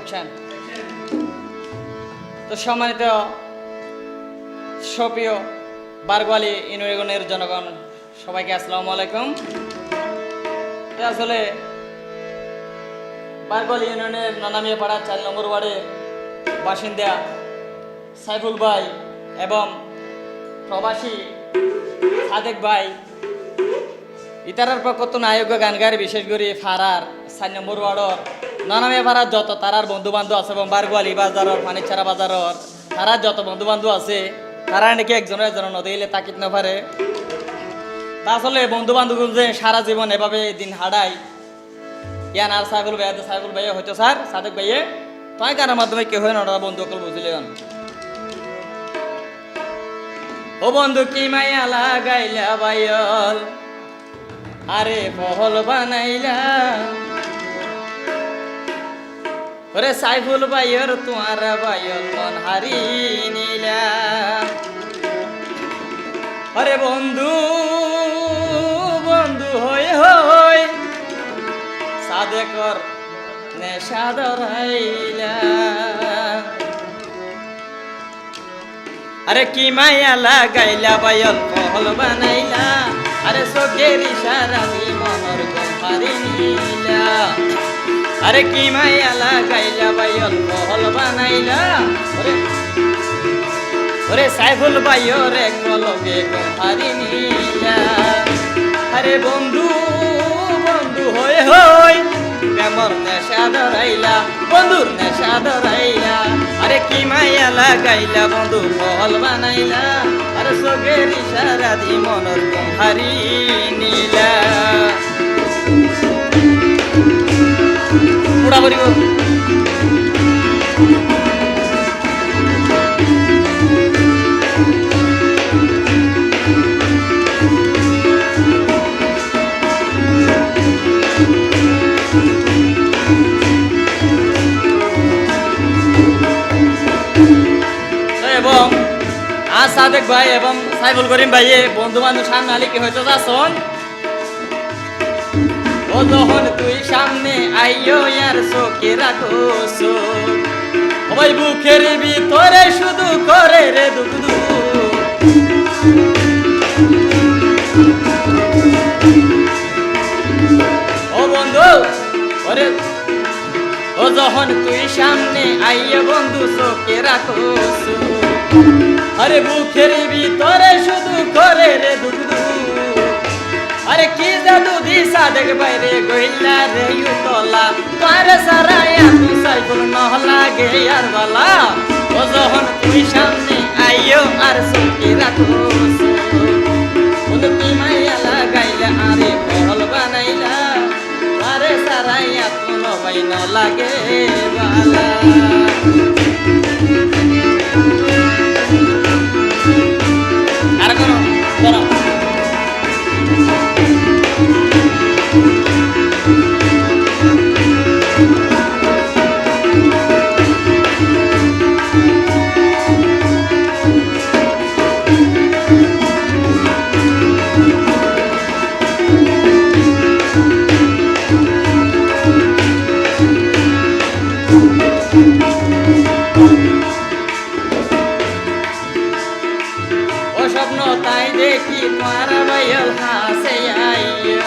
Action. তো সম্মানিত সুপ্রিয় বারগোয়ালি ইউনিয়নের জনগণ, সবাইকে আসসালামু আলাইকুম। আসলে বারগোয়ালি ইউনিয়নের নানামিয়া পাড়া 4 নম্বর ওয়ার্ডের বাসিন্দা সাইফুল ভাই এবং প্রবাসী সাদেক ভাই ইতারার পক্ষত নায়ক গান গায়, বিশেষ করে ফারার 4 নম্বর ওয়ার্ডর নানামিয়া পাড়ার যত তারার বন্ধু বান্ধব আছে এবং বারগোয়ালি বাজারের পানিছাড়া বাজারের তারার যত বন্ধু বান্ধব আছে তারা নাকি একজনের নদীলে তাকিত না পারে। তা আসলে বন্ধু বান্ধব যে সারা জীবন এভাবে দিন হাডাই ইয়ান আর সাইফুল ভাইয়া হয়তো স্যার সাদেক ভাইয়ে তাই গানের মাধ্যমে কেউ হয় না বন্ধু অকল বুঝলেন। ও বন্ধু কি মাইয়া লাগাইলা বাইল আরে পহল বানাইলা, ওরে সাইফুল ভাইয়ের তোমার বাইল মন হারি নিলা। আরে বন্ধু বন্ধু হই হই সাদেকর নেশা ধরাইলা। আরে কি মাইয়া লাগাইলা বাইল পহল বানাইলা, আরে চোখের ইশারা দি মনের গম্পারি নিলা। আরে কি মাইয়া লাগাইলা বাইল পহল বানাইলা, ওরে সাইফুল ভাইয়ের এক কলকে গম্পারি নিলা। আরে বন্ধু বন্ধু হই হই প্রেমর নেশা ধরাইলা, বন্ধুর নেশা ধরাইলা। আরে কি মাইয়া লাগাইলা বন্ধু ফল বানাইলা, আরে চোখের ইশারা দি মনের গম্পারি নিলা। পুরা বলিব এবং সাদেক ভাই এবং সাইফুল করিম ভাই বন্ধু বান্ধব সামনে আলি কি হয়তো যাচ্ছন। ও যখন তুই সামনে আইও ইয়ার চোখে রাখো ওই বুকের ভিতরে শুধু করে রে দুঃখ দুঃখ। ও বন্ধু ওরে ও যখন তুই সামনে আইও বন্ধু চোখে রাখো, আরে বুকের ভিতরে শুধু করে রে দুঃখ। আরে কি জাদু দি সাদেক বাইরে গইলা রে ইউতলা, তোর সারায়া তুই সাইফুল নহলা গে আর বালা। ও যখন তুই সামনে আইও আর চোখে রাখো, বন্ধু কি মাইয়া লাগাইলা আরে পহল বানাইলা, আরে সারায়া কোনো বাইন লাগে বালা। আর কোনো বড় স্বপ্ন তাই দেখি তোমার বাইল হাসে আইও,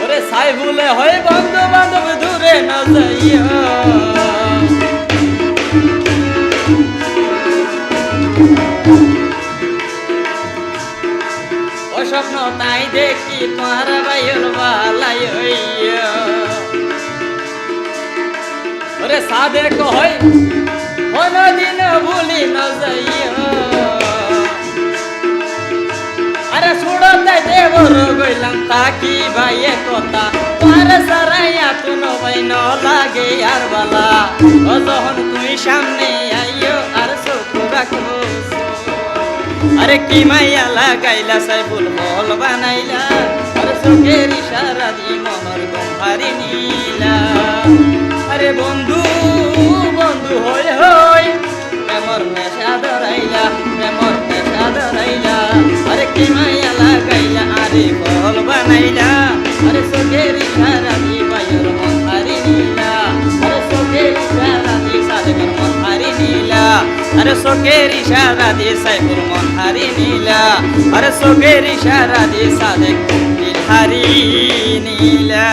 ওরে সাইফুলে হয় বন্ধু বান্ধব দূরে না যাইও। ও স্বপ্ন তাই দেখি তোমার বাইল বালাই হইও, ওরে সাদেক হয় কোনদিন ভুলি না যাইও। আরে সুড়তে দেবর গইলাম তাকি ভাইয়ে কথা, তোর সারাইয়া তুনো বাইন লাগে আর বালা। ও যখন তুই সামনে আইও আর চোখ রাখো, আরে কি মাইয়া লাগাইলা সাইফুল ফল বানাইলা, আরে চোখের ইশারা দি মনের গম্পারি নিলা। আরে বন্ধু বন্ধু হই হই প্রেমর নেশা ধরাইলা, প্রেমর নেশা ধরাইলা। আরে কি মাইয়া লাগাইলা আরে ফল বানাইলা, আরে চোখের ইশারা দি বাইর মন হারিনি। আরে চোখের ইশারা দিয়ে সাইফুল মন হারি নীলা, আরে চোখের ইশারা দিয়ে সাদেক দিল হারি নীলা।